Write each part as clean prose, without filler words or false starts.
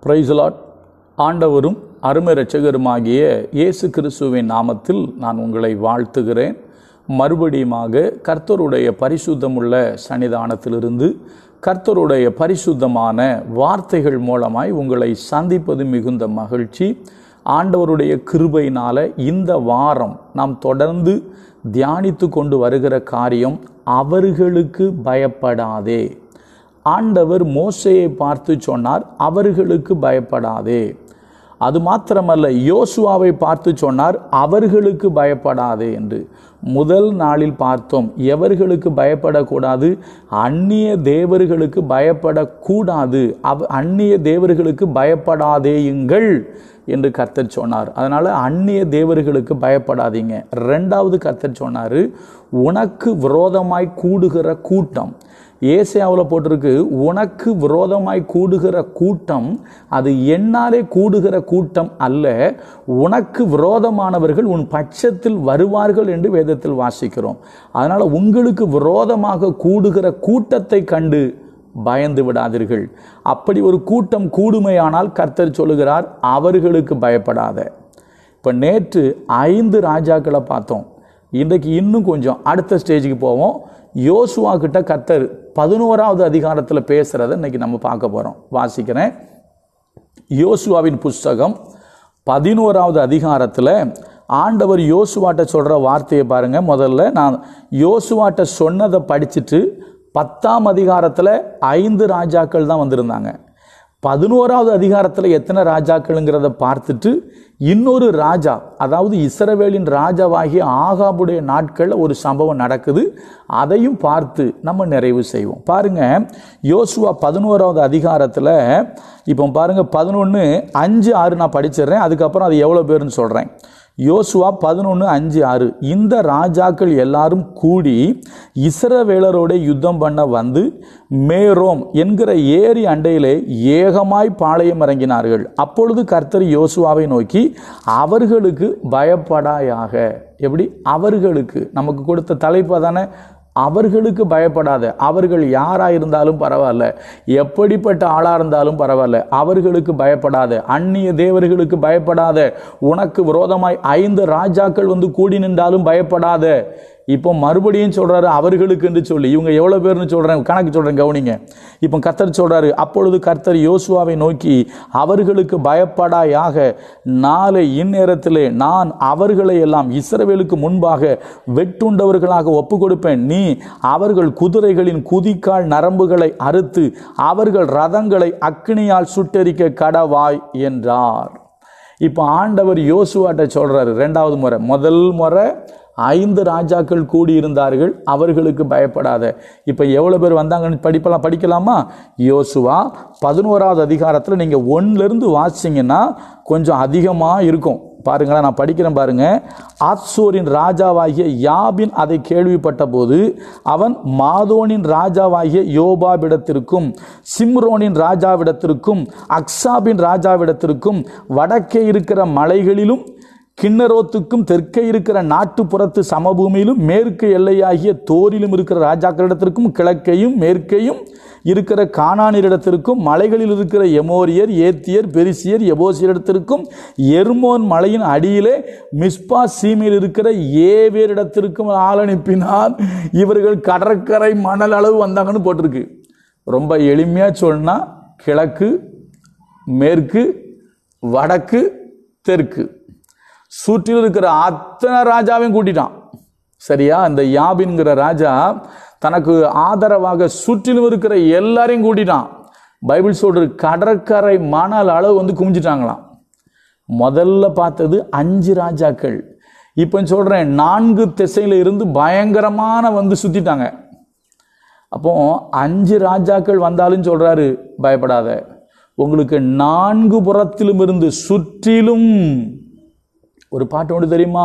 Praise the Lord. ஆண்டவரும் அருமை இரட்சகருமாகிய இயேசு கிறிஸ்துவின் நாமத்தில் நான் உங்களை வாழ்த்துகிறேன். மறுபடியுமாக கர்த்தருடைய பரிசுத்தமுள்ள சன்னிதானத்திலிருந்து கர்த்தருடைய பரிசுத்தமான வார்த்தைகள் மூலமாய் உங்களை சந்திப்பது மிகுந்த மகிழ்ச்சி. ஆண்டவருடைய கிருபையினால் இந்த வாரம் நாம் தொடர்ந்து தியானித்து கொண்டு வருகிற காரியம், அவர்களுக்கு பயப்படாதே. ஆண்டவர் மோசேயை பார்த்து சொன்னார், அவர்களுக்கு பயப்படாதே. அது மாத்திரமல்ல, யோசுவாவை பார்த்து சொன்னார், அவர்களுக்கு பயப்படாதே என்று. முதல் நாளில் பார்த்தோம், எவர்களுக்கு பயப்படக்கூடாது? அந்நிய தேவர்களுக்கு பயப்படக்கூடாது. அந்நிய தேவர்களுக்கு பயப்படாதேயுங்கள் என்று கர்த்தர் சொன்னார். அதனால் அந்நிய தேவர்களுக்கு பயப்படாதீங்க. ரெண்டாவது கர்த்தர் சொன்னார், உனக்கு விரோதமாய் கூடுகிற கூட்டம். ஏசாயாவில் போட்டிருக்கு, உனக்கு விரோதமாய் கூடுகிற கூட்டம் அது என்னாலே கூடுகிற கூட்டம் அல்ல, உனக்கு விரோதமானவர்கள் உன் பட்சத்தில் வருவார்கள் என்று வேதத்தில் வாசிக்கிறோம். அதனால் உங்களுக்கு விரோதமாக கூடுகிற கூட்டத்தை கண்டு பயந்து விடாதீர்கள். அப்படி ஒரு கூட்டம் கூடுமையானால் கர்த்தர் சொல்லுகிறார், அவர்களுக்கு பயப்படாத. இப்போ நேற்று 5 ராஜாக்களை பார்த்தோம். இன்றைக்கு இன்னும் கொஞ்சம் அடுத்த ஸ்டேஜுக்கு போவோம். யோசுவா கிட்ட கர்த்தர் 11வது அதிகாரத்தில் பேசுகிறத இன்னைக்கு நம்ம பார்க்க போகிறோம். வாசிக்கிறேன். யோசுவாவின் புஸ்தகம் 11வது அதிகாரத்தில் ஆண்டவர் யோசுவாட்ட சொல்கிற வார்த்தையை பாருங்கள். முதல்ல நான் யோசுவாட்ட சொன்னதை படிச்சுட்டு 10ஆம் அதிகாரத்தில் 5 ராஜாக்கள் தான் வந்திருந்தாங்க. 11வது அதிகாரத்தில் எத்தனை ராஜாக்கள்ங்கிறத பார்த்துட்டு இன்னொரு ராஜா, அதாவது இஸ்ரவேலின் ராஜாவாகிய ஆகாபுடைய நாட்களில் ஒரு சம்பவம் நடக்குது, அதையும் பார்த்து நம்ம நிறைவு செய்வோம். பாருங்க, யோசுவா 11வது அதிகாரத்தில் இப்போ பாருங்க, 11:5-6 நான் படிச்சிடுறேன், அதுக்கப்புறம் அது எவ்வளோ பேருன்னு சொல்கிறேன். யோசுவா 11:5-6. இந்த ராஜாக்கள் எல்லாரும் கூடி இஸ்ரவேலரோட யுத்தம் பண்ண வந்து மேரோம் என்கிற ஏரி அண்டையிலே ஏகமாய் பாளையம் இறங்கினார்கள். அப்பொழுது கர்த்தர் யோசுவாவை நோக்கி, அவர்களுக்கு பயப்படாயாக. எப்படி? அவர்களுக்கு. நமக்கு கொடுத்த தலைப்பு தானே, அவர்களுக்கு பயப்படாத. அவர்கள் யாராக இருந்தாலும் பரவாயில்ல, எப்படிப்பட்ட ஆளாக இருந்தாலும் பரவாயில்ல, அவர்களுக்கு பயப்படாத. அந்நிய தேவர்களுக்கு பயப்படாத. உனக்கு விரோதமாய் 5 ராஜாக்கள் வந்து கூடி நின்றாலும் பயப்படாத. இப்போ மறுபடியும் சொல்கிறாரு அவர்களுக்கு என்று சொல்லி. இவங்க எவ்வளோ பேர்னு சொல்கிறேன், கணக்கு சொல்கிறேன், கவனிங்க. இப்போ கர்த்தர் சொல்கிறாரு, அப்பொழுது கர்த்தர் யோசுவாவை நோக்கி, அவர்களுக்கு பயப்படாயாக. நாளை இந்நேரத்திலே நான் அவர்களை எல்லாம் இஸ்ரவேலுக்கு முன்பாக வெட்டுண்டவர்களாக ஒப்பு கொடுப்பேன். நீ அவர்கள் குதிரைகளின் குதிக்கால் நரம்புகளை அறுத்து அவர்கள் ரதங்களை அக்கினியால் சுட்டெரிக்க கடவாய் என்றார். இப்போ ஆண்டவர் யோசுவாட்ட சொல்கிறாரு 2வது முறை. முதல் முறை 5 ராஜாக்கள் கூடியிருந்தார்கள், அவர்களுக்கு பயப்படாத. இப்போ எவ்வளோ பேர் வந்தாங்கன்னு படிக்கலாமா? யோசுவா 11வது அதிகாரத்தில் நீங்கள் 1லேருந்து வாசிங்கன்னா கொஞ்சம் அதிகமாக இருக்கும். பாருங்களேன், நான் படிக்கிறேன் பாருங்க. ஆத்சோரின் ராஜாவாகிய யாபின் அதை கேள்விப்பட்ட போது அவன் மாதோனின் ராஜாவாகிய யோபாவிடத்திற்கும் சிம்ரோனின் ராஜாவிடத்திற்கும் அக்சாபின் ராஜாவிடத்திற்கும் வடக்கே இருக்கிற மலைகளிலும் கிண்ணரோத்துக்கும் தெற்கே இருக்கிற நாட்டுப்புறத்து சமபூமியிலும் மேற்கு எல்லையாகிய தோரிலும் இருக்கிற ராஜாக்களிடத்திற்கும் கிழக்கையும் மேற்கையும் இருக்கிற கானானியரிடத்திற்கும் மலைகளில் இருக்கிற எமோரியர், ஏத்தியர், பெரிசியர், எபோசியரிடத்திற்கும் எர்மோன் மலையின் அடியிலே மிஸ்பா சீமையில் இருக்கிற ஏவேரிடத்திற்கும் ஆள் அனுப்பினார். இவர்கள் கடற்கரை மணல் அளவு வந்தாங்கன்னு போட்டிருக்கு. ரொம்ப எளிமையாக சொன்னா, கிழக்கு, மேற்கு, வடக்கு, தெற்கு சுற்றில் இருக்கிற அத்தனை ராஜாவையும் கூட்டிட்டான். சரியா? இந்த யாபின்கிற ராஜா தனக்கு ஆதரவாக சுற்றிலும் இருக்கிற எல்லாரையும் கூட்டிட்டான். பைபிள் சொல்றது கடற்கரை மணல் அளவு வந்து குமிஞ்சிட்டாங்களாம். முதல்ல பார்த்தது 5 ராஜாக்கள். இப்போ சொல்றேன், 4 திசையில இருந்து பயங்கரமான வந்து சுத்திட்டாங்க. அப்போ 5 ராஜாக்கள் வந்தாலும் சொல்றாரு, பயப்படாத. உங்களுக்கு 4 புறத்திலும் இருந்து சுற்றிலும், ஒரு பாட்டு ஒன்று தெரியுமா?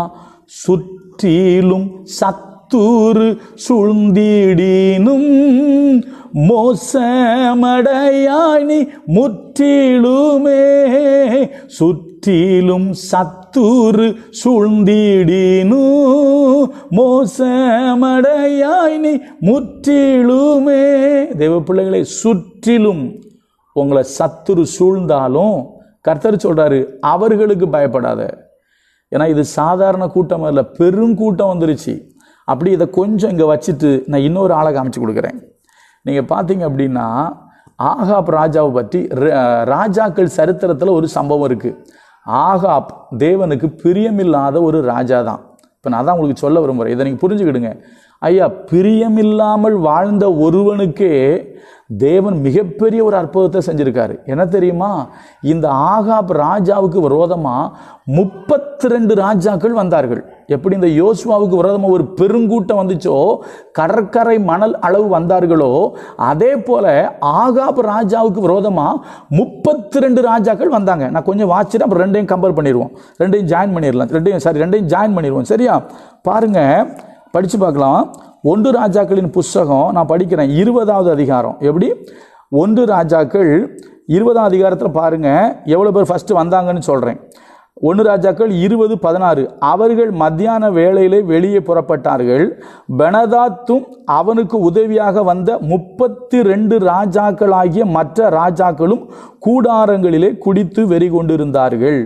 சுற்றிலும் சத்துரு சூழ்ந்திடினும் மோசமடையாய் நீ முற்றிலுமே. சுற்றிலும் சத்துரு சூழ்ந்திடினு மோசமடையாய் நீ முற்றிலுமே. தேவ பிள்ளைகளை, சுற்றிலும் உங்களை சத்துரு சூழ்ந்தாலும் கர்த்தர் சொல்றாரு அவர்களுக்கு பயப்படாத. ஏன்னா இது சாதாரண கூட்டம் இல்லை, பெருங்கூட்டம் வந்துருச்சு. அப்படி இதை கொஞ்சம் இங்கே வச்சுட்டு நான் இன்னொரு ஆளை காமிச்சு கொடுக்குறேன். நீங்கள் பார்த்தீங்க அப்படின்னா ஆகாப் ராஜாவை பற்றி ராஜாக்கள் சரித்திரத்தில் ஒரு சம்பவம் இருக்குது. ஆகாப் தேவனுக்கு பிரியமில்லாத ஒரு ராஜா தான். இப்போ நான் தான் உங்களுக்கு சொல்ல விரும்புகிறேன், இதை நீங்கள் புரிஞ்சுக்கிடுங்க. ஐயா, பிரியமில்லாமல் வாழ்ந்த ஒருவனுக்கே தேவன் மிகப்பெரிய ஒரு அற்புதத்தை செஞ்சிருக்காரு. என்ன தெரியுமா? இந்த ஆகாப் ராஜாவுக்கு விரோதமாக 32 ராஜாக்கள் வந்தார்கள். எப்படி இந்த யோசுவாவுக்கு விரோதமாக ஒரு பெருங்கூட்டம் வந்துச்சோ, கடற்கரை மணல் அளவு வந்தார்களோ, அதே போல ஆகாப் ராஜாவுக்கு விரோதமாக 32 ராஜாக்கள் வந்தாங்க. நான் கொஞ்சம் வாட்சிட்டு அப்புறம் ரெண்டையும் கம்பேர் பண்ணிடுவோம், ரெண்டையும் ஜாயின் பண்ணிடலாம், ரெண்டையும் ஜாயின் பண்ணிடுவோம். சரியா? பாருங்க, படித்து பார்க்கலாம். 1 ராஜாக்களின் புஸ்தகம் நான் படிக்கிறேன், 20வது அதிகாரம். எப்படி? 1 ராஜாக்கள் 20ஆம் அதிகாரத்தில் பாருங்க எவ்வளோ பேர் ஃபர்ஸ்ட் வந்தாங்கன்னு சொல்கிறேன். 1 ராஜாக்கள் 20:16. அவர்கள் மத்தியான வேளையிலே வெளியே புறப்பட்டார்கள். பெனதாத்தும் அவனுக்கு உதவியாக வந்த 32 ராஜாக்களாகிய மற்ற ராஜாக்களும் கூடாரங்களிலே குடித்து வெறி கொண்டிருந்தார்கள்.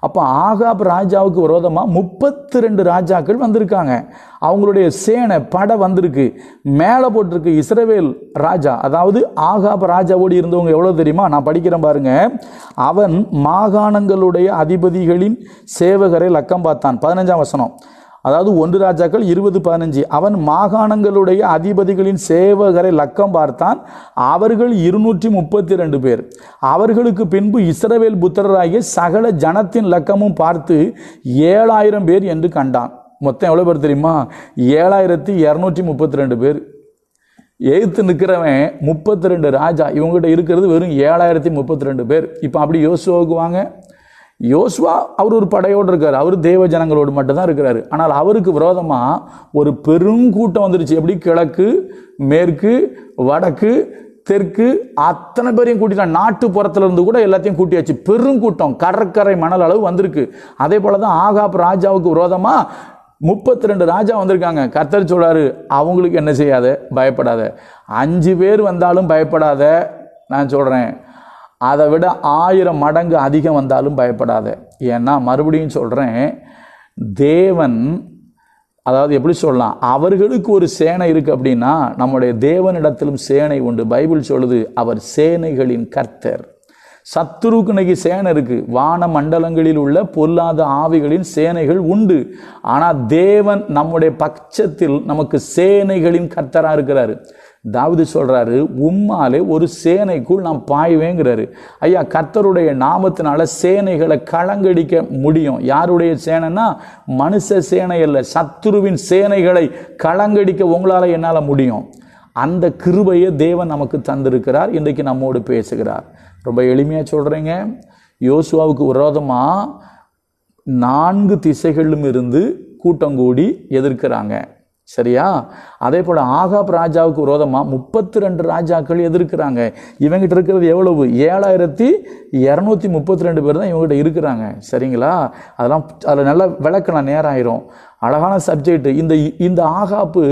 அப்போ ஆகாப் ராஜாவுக்கு விரோதமாக 32 ராஜாக்கள் வந்திருக்காங்க. அவங்களுடைய சேனை படை வந்திருக்கு. மேலே போட்டிருக்கு இஸ்ரவேல் ராஜா, அதாவது ஆகாப் ராஜாவோடு இருந்தவங்க எவ்வளோ தெரியுமா? நான் படிக்கிறேன் பாருங்க. அவன் மாகாணங்களுடைய அதிபதிகளின் சேவகரை லக்கம் பார்த்தான். 15ஆம் வசனம். அதாவது 1 ராஜாக்கள் 20:15. அவன் மாகாணங்களுடைய அதிபதிகளின் சேவகரை லக்கம் பார்த்தான். அவர்கள் 232 பேர். அவர்களுக்கு பின்பு இஸ்ரவேல் புத்திரராகிய சகல ஜனத்தின் லக்கமும் பார்த்து 7000 பேர் என்று கண்டான். மொத்தம் எவ்வளோ பேர் தெரியுமா? 7232 பேர். எய்த்து நிற்கிறவன் 32 ராஜா, இவங்ககிட்ட இருக்கிறது வெறும் 7032 பேர். இப்போ அப்படி யோசுவாவுக்கு வாங்க. யோசுவா அவர் ஒரு படையோடு இருக்கார், அவர் தேவ ஜனங்களோடு மட்டும்தான் இருக்கிறாரு. ஆனால் அவருக்கு விரோதமாக ஒரு பெருங்கூட்டம் வந்துருச்சு. எப்படி? கிழக்கு, மேற்கு, வடக்கு, தெற்கு அத்தனை பேரையும் கூட்டிட்டான். நாட்டுப்புறத்துல இருந்து கூட எல்லாத்தையும் கூட்டியாச்சு. பெருங்கூட்டம், கடற்கரை மணல் அளவு வந்திருக்கு. அதே போல தான் ஆகாப் ராஜாவுக்கு விரோதமாக 32 ராஜா வந்திருக்காங்க. கர்த்தர் சொல்றாரு, அவங்களுக்கு என்ன செய்யாத, பயப்படாத. 5 பேர் வந்தாலும் பயப்படாத. நான் சொல்கிறேன், அதை விட 1000 மடங்கு அதிகம் வந்தாலும் பயப்படாத. ஏன்னா மறுபடியும் சொல்கிறேன், தேவன், அதாவது எப்படி சொல்லலாம், அவர்களுக்கு ஒரு சேனை இருக்குது அப்படின்னா நம்முடைய தேவனிடத்திலும் சேனை உண்டு. பைபிள் சொல்லுது, அவர் சேனைகளின் கர்த்தர். சத்துருக்கு இன்னைக்கு சேனை இருக்கு, வான மண்டலங்களில் உள்ள பொல்லாத ஆவிகளின் சேனைகள் உண்டு. ஆனால் தேவன் நம்முடைய பட்சத்தில் நமக்கு சேனைகளின் கர்த்தராக இருக்கிறாரு. தாவீது சொல்றாரு, உம்மாலே ஒரு சேனைக்குள் நாம் பாய்வேங்கிறாரு. ஐயா, கர்த்தருடைய நாமத்தினால சேனைகளை கலங்கடிக்க முடியும். யாருடைய சேனைன்னா மனுஷ சேனை அல்ல, சத்துருவின் சேனைகளை கலங்கடிக்க உங்களால என்னால முடியும். அந்த கிருபையை தேவன் நமக்கு தந்திருக்கிறார். இன்றைக்கு நம்மோடு பேசுகிறார். ரொம்ப எளிமையாக சொல்கிறேங்க, யோசுவாவுக்கு விரோதமாக 4 திசைகளிலும் இருந்து கூட்டம் கூடி எதிர்க்கிறாங்க. சரியா? அதே போல் ஆகாப் ராஜாவுக்கு விரோதமாக 32 ராஜாக்கள் எதிர்க்கிறாங்க. இவங்கிட்ட இருக்கிறது எவ்வளவு? 7232 பேர் தான் இவங்ககிட்ட இருக்கிறாங்க. சரிங்களா? அதெல்லாம் அதில் நல்லா விளக்கலாம், நேரம் ஆயிரும். அழகான சப்ஜெக்ட். இந்த ஆகாப்பு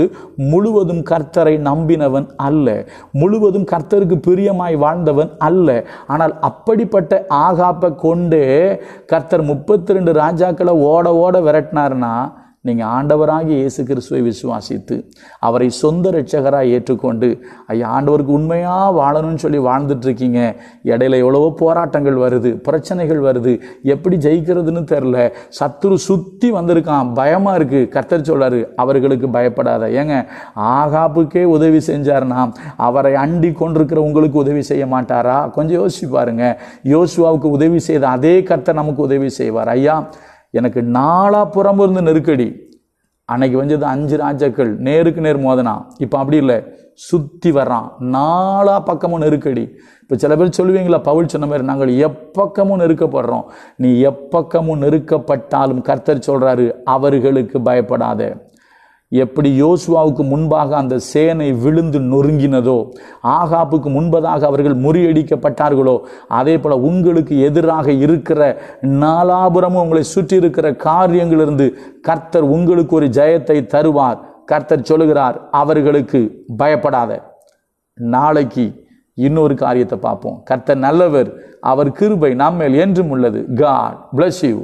முழுவதும் கர்த்தரை நம்பினவன் அல்ல, முழுவதும் கர்த்தருக்கு பிரியமாய் வாழ்ந்தவன் அல்ல. ஆனால் அப்படிப்பட்ட ஆகாப்பை கொண்டு கர்த்தர் 32 ராஜாக்களை ஓட ஓட விரட்டினார்னா, நீங்கள் ஆண்டவராகிய இயேசு கிறிஸ்துவை விசுவாசித்து அவரை சொந்த இரட்சகராக ஏற்றுக்கொண்டு, ஐயா ஆண்டவருக்கு உண்மையாக வாழணும்னு சொல்லி வாழ்ந்துட்டு இருக்கீங்க. இடையில எவ்வளவோ போராட்டங்கள் வருது, பிரச்சனைகள் வருது, எப்படி ஜெயிக்கிறதுன்னு தெரில, சத்துரு சுற்றி வந்திருக்கான், பயமாக இருக்குது. கர்த்தர் சொல்றாரு, அவர்களுக்கு பயப்படாத. ஏங்க, ஆகாப்புக்கே உதவி செஞ்சார்னா அவரை அண்டி கொண்டிருக்கிற உங்களுக்கு உதவி செய்ய மாட்டாரா? கொஞ்சம் யோசிச்சு பாருங்க. யோசுவாவுக்கு உதவி செய்த அதே கர்த்தர் நமக்கு உதவி செய்வார். ஐயா, எனக்கு 4 புறம் இருந்து நெருக்கடி. அன்னைக்கு வந்தது 5 ராஜாக்கள் நேருக்கு நேர் மோதனா. இப்போ அப்படி இல்லை, சுற்றி வர்றான். 4 பக்கமும் நெருக்கடி. இப்போ சில பேர் சொல்லுவீங்களா, பவுல் சொன்ன மாதிரி, நாங்கள் எப்பக்கமும் நெருக்கப்படுறோம். நீ எப்பக்கமும் நெருக்கப்பட்டாலும் கர்த்தர் சொல்றாரு, அவர்களுக்கு பயப்படாத. எப்படி யோசுவாவுக்கு முன்பாக அந்த சேனை விழுந்து நொறுங்கினதோ, ஆகாப்புக்கு முன்பதாக அவர்கள் முறியடிக்கப்பட்டார்களோ, அதே போல உங்களுக்கு எதிராக இருக்கிற நாலாபுரமும் உங்களை சுற்றி இருக்கிற காரியங்களிலிருந்து கர்த்தர் உங்களுக்கு ஒரு ஜெயத்தை தருவார். கர்த்தர் சொல்லுகிறார், அவர்களுக்கு பயப்படாத. நாளைக்கு இன்னொரு காரியத்தை பார்ப்போம். கர்த்தர் நல்லவர், அவர் கிருபை நம்மேல் என்றும் உள்ளது. God bless you.